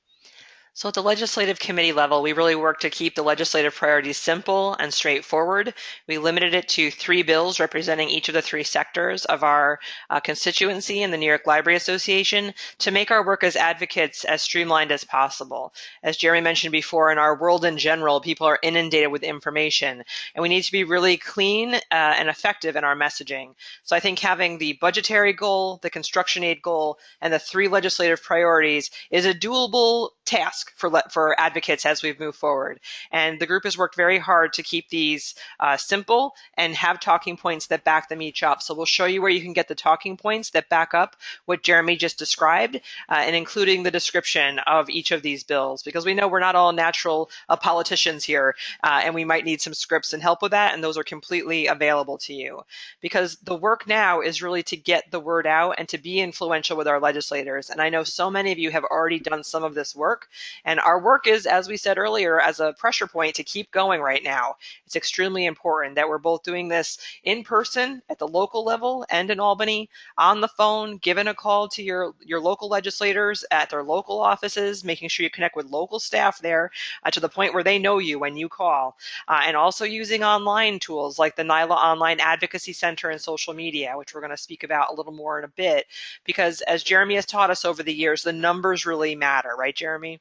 So at the legislative committee level, we really worked to keep the legislative priorities simple and straightforward. We limited it to 3 bills representing each of the 3 sectors of our constituency in the New York Library Association to make our work as advocates as streamlined as possible. As Jeremy mentioned before, in our world in general, people are inundated with information, and we need to be really clean and effective in our messaging. So I think having the budgetary goal, the construction aid goal, and the 3 legislative priorities is a doable task for advocates as we've moved forward. And the group has worked very hard to keep these simple and have talking points that back them each up. So we'll show you where you can get the talking points that back up what Jeremy just described, and including the description of each of these bills, because we know we're not all natural politicians here, and we might need some scripts and help with that, and those are completely available to you. Because the work now is really to get the word out and to be influential with our legislators. And I know so many of you have already done some of this work, And our work is, as we said earlier, as a pressure point to keep going right now. It's extremely important that we're both doing this in person at the local level and in Albany, on the phone, giving a call to your local legislators at their local offices, making sure you connect with local staff there to the point where they know you when you call, and also using online tools like the NYLA Online Advocacy Center and social media, which we're going to speak about a little more in a bit, because as Jeremy has taught us over the years, the numbers really matter, right, Jeremy?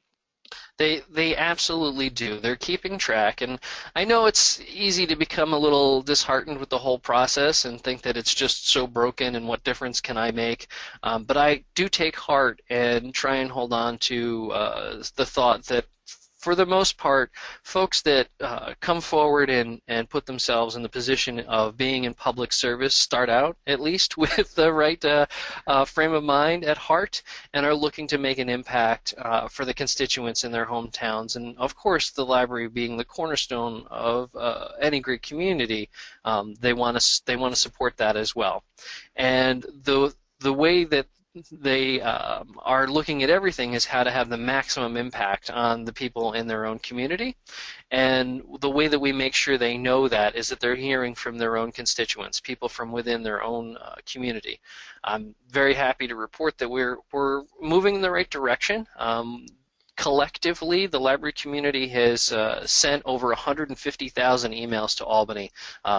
They absolutely do. They're keeping track, and I know it's easy to become a little disheartened with the whole process and think that it's just so broken and what difference can I make? But I do take heart and try and hold on to the thought that for the most part, folks that come forward and put themselves in the position of being in public service start out, at least, with the right frame of mind at heart and are looking to make an impact for the constituents in their hometowns. And, of course, the library being the cornerstone of any great community, they want to support that as well. And the way that they are looking at everything is how to have the maximum impact on the people in their own community. And the way that we make sure they know that is that they're hearing from their own constituents, people from within their own community. I'm very happy to report that we're moving in the right direction. Collectively, the library community has sent over 150,000 emails to Albany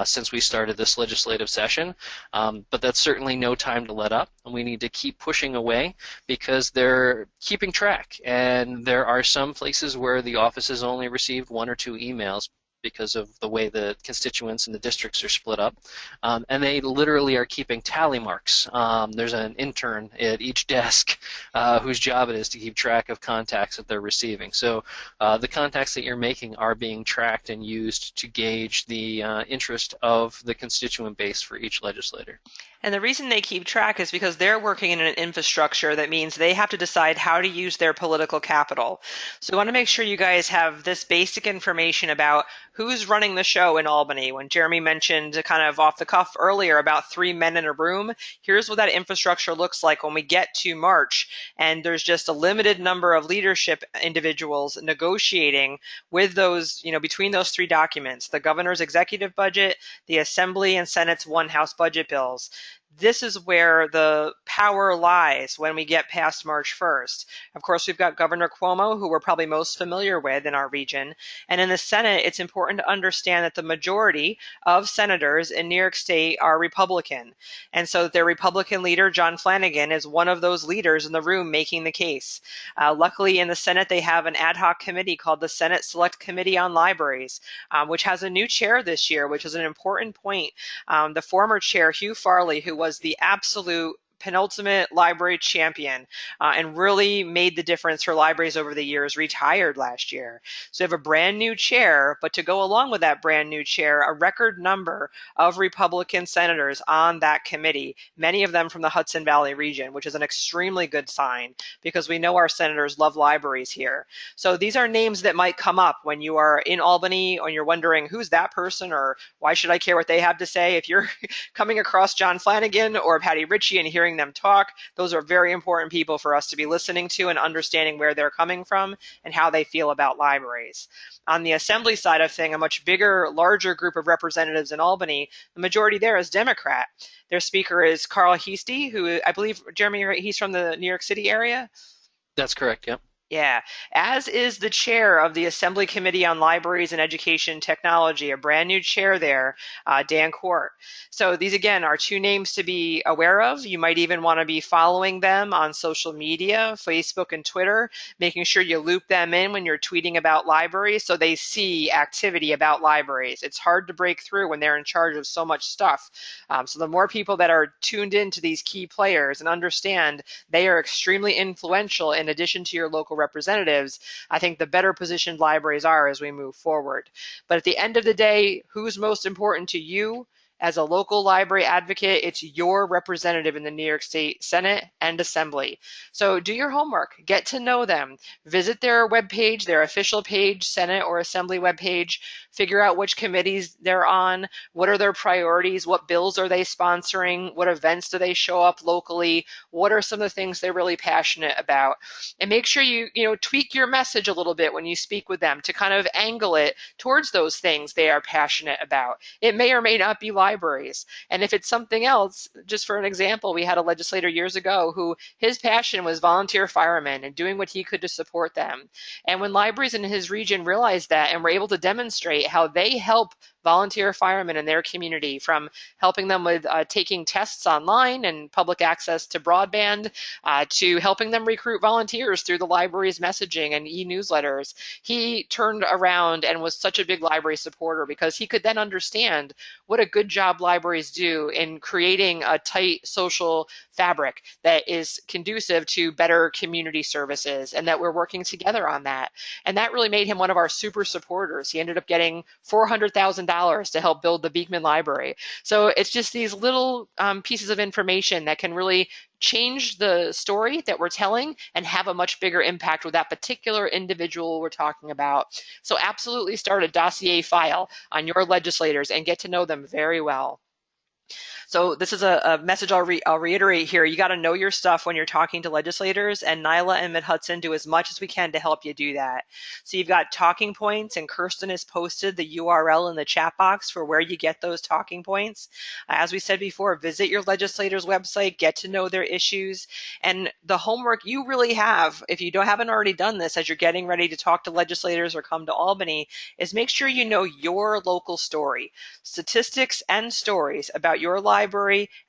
since we started this legislative session, but that's certainly no time to let up, and we need to keep pushing away because they're keeping track, and there are some places where the office has only received 1 or 2 emails because of the way the constituents and the districts are split up. And they literally are keeping tally marks. There's an intern at each desk whose job it is to keep track of contacts that they're receiving. So the contacts that you're making are being tracked and used to gauge the interest of the constituent base for each legislator. And the reason they keep track is because they're working in an infrastructure that means they have to decide how to use their political capital. So we want to make sure you guys have this basic information about who's running the show in Albany. When Jeremy mentioned kind of off the cuff earlier about 3 men in a room, here's what that infrastructure looks like when we get to March. And there's just a limited number of leadership individuals negotiating with those, between those 3 documents, the governor's executive budget, the Assembly and Senate's one House budget bills. This is where the power lies when we get past March 1st. Of course, we've got Governor Cuomo, who we're probably most familiar with in our region. And in the Senate, it's important to understand that the majority of senators in New York State are Republican. And so their Republican leader, John Flanagan, is one of those leaders in the room making the case. Luckily, in the Senate, they have an ad hoc committee called the Senate Select Committee on Libraries, which has a new chair this year, which is an important point. The former chair, Hugh Farley, who was the absolute penultimate library champion and really made the difference for libraries over the years, retired last year. So we have a brand new chair, but to go along with that brand new chair, a record number of Republican senators on that committee, many of them from the Hudson Valley region, which is an extremely good sign because we know our senators love libraries here. So these are names that might come up when you are in Albany and you're wondering who's that person or why should I care what they have to say. If you're coming across John Flanagan or Patty Ritchie and hearing them talk, those are very important people for us to be listening to and understanding where they're coming from and how they feel about libraries. On the Assembly side of things, a much bigger, larger group of representatives in Albany, the majority there is Democrat. Their speaker is Carl Heastie, who I believe, Jeremy, he's from the New York City area? That's correct, yep. Yeah, as is the chair of the Assembly Committee on Libraries and Education Technology, a brand new chair there, Dan Court. So these, again, are 2 names to be aware of. You might even want to be following them on social media, Facebook and Twitter, making sure you loop them in when you're tweeting about libraries so they see activity about libraries. It's hard to break through when they're in charge of so much stuff. So the more people that are tuned into these key players and understand they are extremely influential in addition to your local representatives, I think the better positioned libraries are as we move forward. But at the end of the day, who's most important to you As a local library advocate, it's your representative in the New York State Senate and Assembly. So do your homework, get to know them, visit their webpage, their official page, Senate or Assembly webpage, figure out which committees they're on, what are their priorities, what bills are they sponsoring, what events do they show up locally, what are some of the things they're really passionate about. And make sure you tweak your message a little bit when you speak with them to kind of angle it towards those things they are passionate about. It may or may not be libraries. And if it's something else, just for an example, we had a legislator years ago who his passion was volunteer firemen and doing what he could to support them. And when libraries in his region realized that and were able to demonstrate how they help volunteer firemen in their community, from helping them with taking tests online and public access to broadband, to helping them recruit volunteers through the library's messaging and e-newsletters. He turned around and was such a big library supporter because he could then understand what a good job libraries do in creating a tight social fabric that is conducive to better community services, and that we're working together on that. And that really made him one of our super supporters. He ended up getting $400,000 to help build the Beekman Library. So it's just these little pieces of information that can really change the story that we're telling and have a much bigger impact with that particular individual we're talking about. So absolutely start a dossier file on your legislators and get to know them very well. So this is a message I'll reiterate here. You got to know your stuff when you're talking to legislators, and NYLA and Mid-Hudson do as much as we can to help you do that. So you've got talking points, and Kirsten has posted the URL in the chat box for where you get those talking points. As we said before, visit your legislator's website, get to know their issues, and the homework you really have, if you haven't already done this as you're getting ready to talk to legislators or come to Albany, is make sure you know your local story, statistics and stories about your library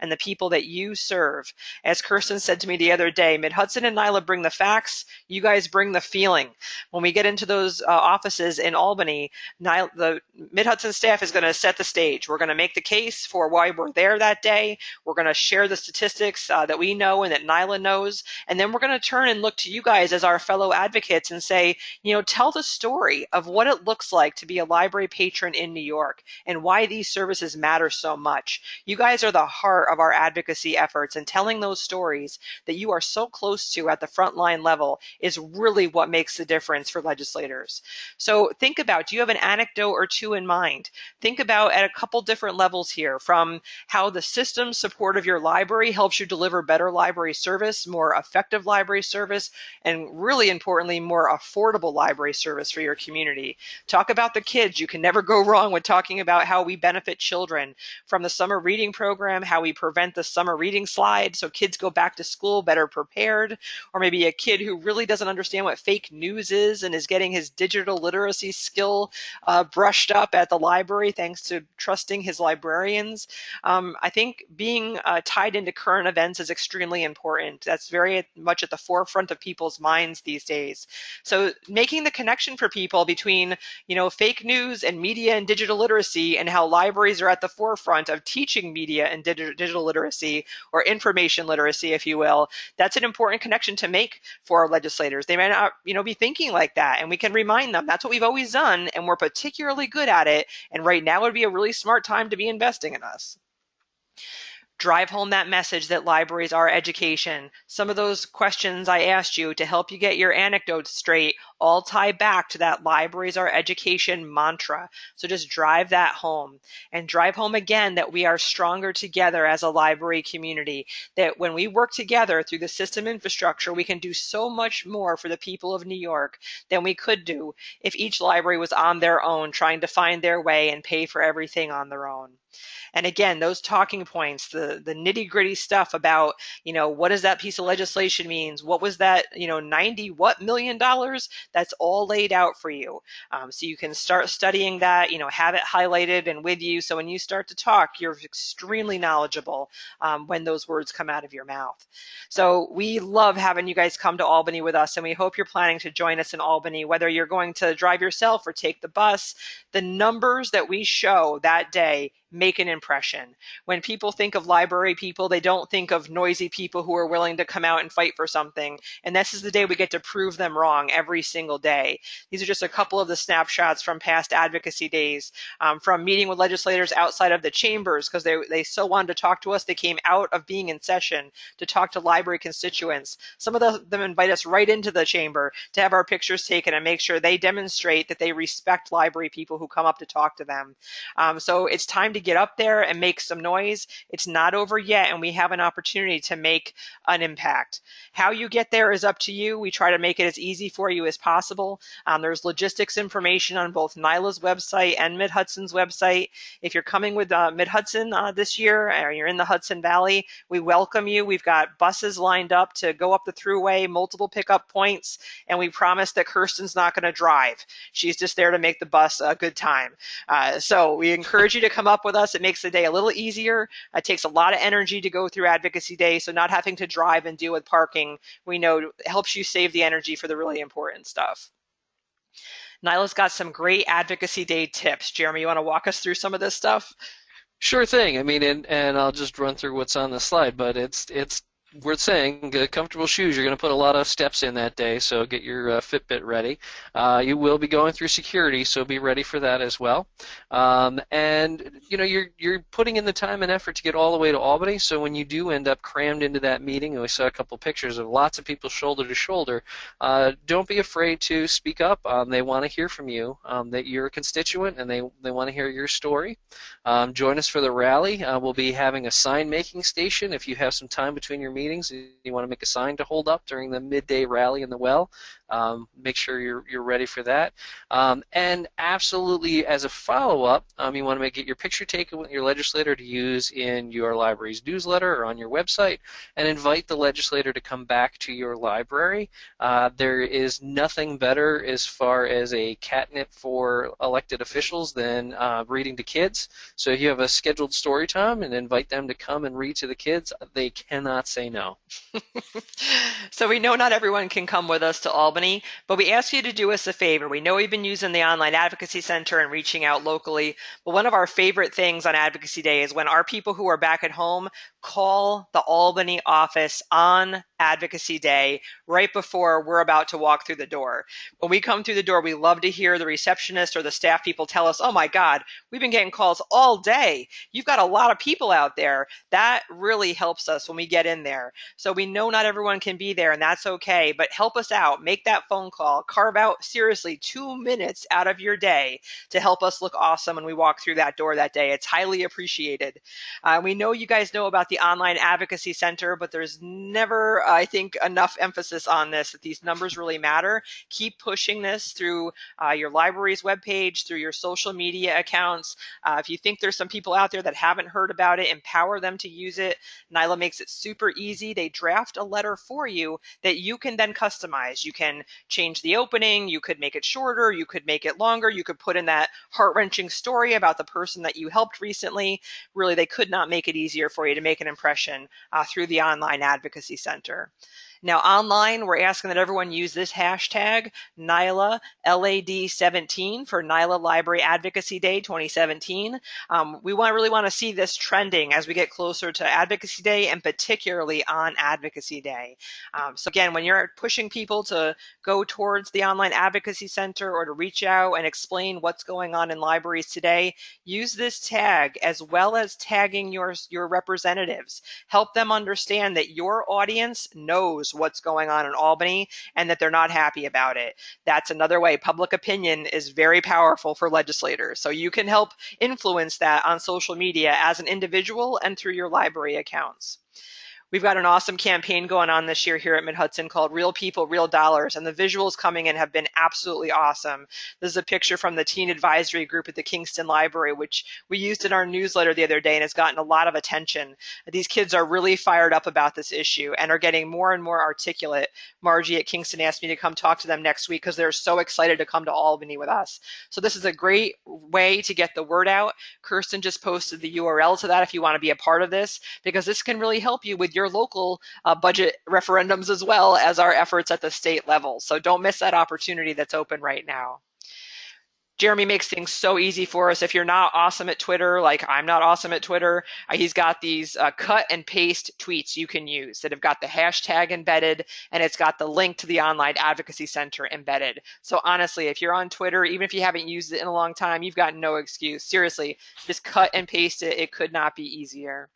and the people that you serve. As Kirsten said to me the other day, Mid-Hudson and NYLA bring the facts, you guys bring the feeling. When we get into those offices in Albany, the Mid-Hudson staff is going to set the stage. We're going to make the case for why we're there that day. We're going to share the statistics that we know and that NYLA knows. And then we're going to turn and look to you guys as our fellow advocates and say, tell the story of what it looks like to be a library patron in New York and why these services matter so much. You guys are the heart of our advocacy efforts, and telling those stories that you are so close to at the frontline level is really what makes the difference for legislators. So think about, do you have an anecdote or two in mind? Think about at a couple different levels here, from how the system support of your library helps you deliver better library service, more effective library service, and really importantly, more affordable library service for your community. Talk about the kids. You can never go wrong with talking about how we benefit children, from the summer reading program, how we prevent the summer reading slide so kids go back to school better prepared, or maybe a kid who really doesn't understand what fake news is and is getting his digital literacy skill brushed up at the library thanks to trusting his librarians. I think being tied into current events is extremely important. That's very much at the forefront of people's minds these days. So making the connection for people between fake news and media and digital literacy, and how libraries are at the forefront of teaching media and digital literacy, or information literacy, if you will, that's an important connection to make for our legislators. They might not, be thinking like that, and we can remind them that's what we've always done, and we're particularly good at it, and right now would be a really smart time to be investing in us. Drive home that message that libraries are education. Some of those questions I asked you to help you get your anecdotes straight all tie back to that libraries are education mantra. So just drive that home, and drive home again that we are stronger together as a library community, that when we work together through the system infrastructure, we can do so much more for the people of New York than we could do if each library was on their own, trying to find their way and pay for everything on their own. And again, those talking points, the nitty gritty stuff about, what does that piece of legislation means? What was that, 90 what million dollars? That's all laid out for you. So you can start studying that, have it highlighted and with you. So when you start to talk, you're extremely knowledgeable when those words come out of your mouth. So we love having you guys come to Albany with us, and we hope you're planning to join us in Albany, whether you're going to drive yourself or take the bus. The numbers that we show that day make an impression. When people think of library people, they don't think of noisy people who are willing to come out and fight for something. And this is the day we get to prove them wrong every single day. These are just a couple of the snapshots from past advocacy days, from meeting with legislators outside of the chambers because they so wanted to talk to us. They came out of being in session to talk to library constituents. Some of them invite us right into the chamber to have our pictures taken and make sure they demonstrate that they respect library people who come up to talk to them. So it's time to get up there and make some noise. It's not over yet, and we have an opportunity to make an impact. How you get there is up to you. We try to make it as easy for you as possible. There's logistics information on both NYLA's website and Mid-Hudson's website. If you're coming with Mid-Hudson this year, or you're in the Hudson Valley, we welcome you. We've got buses lined up to go up the thruway, multiple pickup points, and we promise that Kirsten's not going to drive. She's just there to make the bus a good time. So we encourage you to come up with us. It makes the day a little easier. It takes a lot of energy to go through Advocacy Day, so not having to drive and deal with parking, we know helps you save the energy for the really important stuff. NYLA's got some great Advocacy Day tips. Jeremy, you want to walk us through some of this stuff? Sure thing. I mean, and I'll just run through what's on the slide, but it's worth saying, comfortable shoes. You're going to put a lot of steps in that day, so get your Fitbit ready. You will be going through security, so be ready for that as well. And you're putting in the time and effort to get all the way to Albany, so when you do end up crammed into that meeting, and we saw a couple pictures of lots of people shoulder to shoulder, don't be afraid to speak up. They want to hear from you, that you're a constituent, and they want to hear your story. Join us for the rally. We'll be having a sign-making station. If you have some time between your meetings, you want to make a sign to hold up during the midday rally in the well, make sure you're ready for that. And absolutely, as a follow-up, you want to get your picture taken with your legislator to use in your library's newsletter or on your website, and invite the legislator to come back to your library. There is nothing better as far as a catnip for elected officials than reading to kids. So if you have a scheduled story time and invite them to come and read to the kids, they cannot say no. So we know not everyone can come with us to Albany, but we ask you to do us a favor. We know we've been using the Online Advocacy Center and reaching out locally, but one of our favorite things on Advocacy Day is when our people who are back at home call the Albany office on Advocacy Day right before we're about to walk through the door. When we come through the door, we love to hear the receptionist or the staff people tell us, oh my God, we've been getting calls all day. You've got a lot of people out there. That really helps us when we get in there. So we know not everyone can be there, and that's okay, but help us out. Make that phone call. Carve out, seriously, 2 minutes out of your day to help us look awesome when we walk through that door that day. It's highly appreciated. We know you guys know about the Online Advocacy Center, but there's never, I think, enough emphasis on this, that these numbers really matter. Keep pushing this through your library's webpage, through your social media accounts. If you think there's some people out there that haven't heard about it, empower them to use it. NYLA makes it super easy. They draft a letter for you that you can then customize. You can change the opening, you could make it shorter, you could make it longer, you could put in that heart-wrenching story about the person that you helped recently. Really, they could not make it easier for you to make an impression through the Online Advocacy Center. Now online, we're asking that everyone use this hashtag, NYLA LAD17 for NYLA Library Advocacy Day 2017. We really want to see this trending as we get closer to Advocacy Day, and particularly on Advocacy Day. So again, when you're pushing people to go towards the Online Advocacy Center or to reach out and explain what's going on in libraries today, use this tag as well as tagging your representatives. Help them understand that your audience knows what's going on in Albany and that they're not happy about it. That's another way. Public opinion is very powerful for legislators. So you can help influence that on social media as an individual and through your library accounts. We've got an awesome campaign going on this year here at Mid-Hudson called Real People, Real Dollars, and the visuals coming in have been absolutely awesome. This is a picture from the Teen Advisory Group at the Kingston Library, which we used in our newsletter the other day and has gotten a lot of attention. These kids are really fired up about this issue and are getting more and more articulate. Margie at Kingston asked me to come talk to them next week because they're so excited to come to Albany with us. So this is a great way to get the word out. Kirsten just posted the URL to that if you want to be a part of this, because this can really help you with your local budget referendums as well as our efforts at the state level. So don't miss that opportunity that's open right now. Jeremy makes things so easy for us. If you're not awesome at Twitter, like I'm not awesome at Twitter, he's got these cut and paste tweets you can use that have got the hashtag embedded, and it's got the link to the Online Advocacy Center embedded. So honestly, if you're on Twitter, even if you haven't used it in a long time, you've got no excuse. Seriously, just cut and paste it. It could not be easier.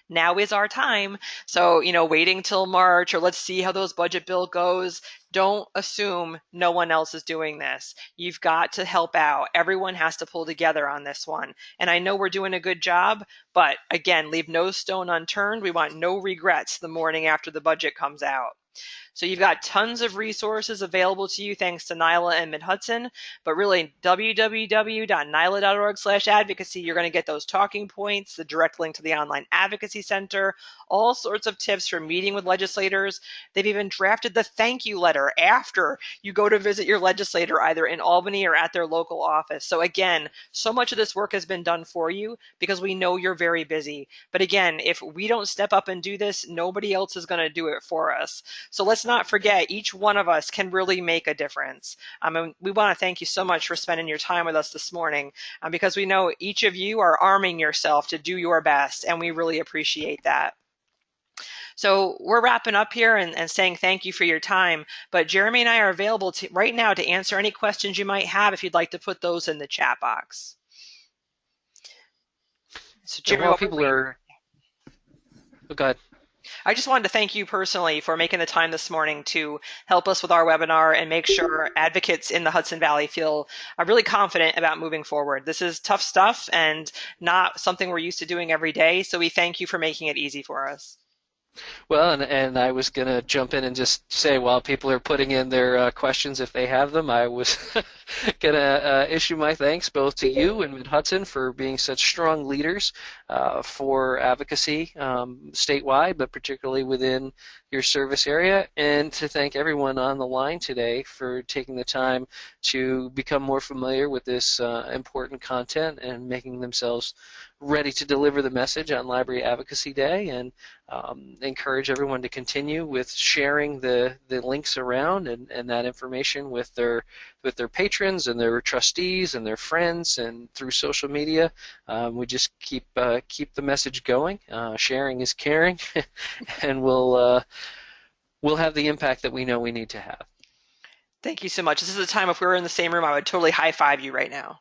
Now is our time. So, waiting till March or let's see how those budget bill goes. Don't assume no one else is doing this. You've got to help out. Everyone has to pull together on this one. And I know we're doing a good job, but again, leave no stone unturned. We want no regrets the morning after the budget comes out. So you've got tons of resources available to you thanks to NYLA and Mid-Hudson, but really www.nyla.org/advocacy, you're going to get those talking points, the direct link to the Online Advocacy Center, all sorts of tips for meeting with legislators. They've even drafted the thank you letter after you go to visit your legislator, either in Albany or at their local office. So again, so much of this work has been done for you because we know you're very busy. But again, if we don't step up and do this, nobody else is going to do it for us. So let's not forget, each one of us can really make a difference. And we want to thank you so much for spending your time with us this morning, because we know each of you are arming yourself to do your best, and we really appreciate that. So we're wrapping up here and saying thank you for your time, but Jeremy and I are available right now to answer any questions you might have if you'd like to put those in the chat box. So Jeremy, while people are... Oh, go ahead. I just wanted to thank you personally for making the time this morning to help us with our webinar and make sure advocates in the Hudson Valley feel really confident about moving forward. This is tough stuff and not something we're used to doing every day, so we thank you for making it easy for us. Well, and I was going to jump in and just say, while people are putting in their questions if they have them, I was going to issue my thanks both to you and Mid-Hudson for being such strong leaders for advocacy statewide, but particularly within your service area, and to thank everyone on the line today for taking the time to become more familiar with this important content and making themselves ready to deliver the message on Library Advocacy Day, and encourage everyone to continue with sharing the links around and that information with their patrons and their trustees and their friends and through social media. We just keep the message going. Sharing is caring, and we'll have the impact that we know we need to have. Thank you so much. This is a time, if we were in the same room, I would totally high-five you right now.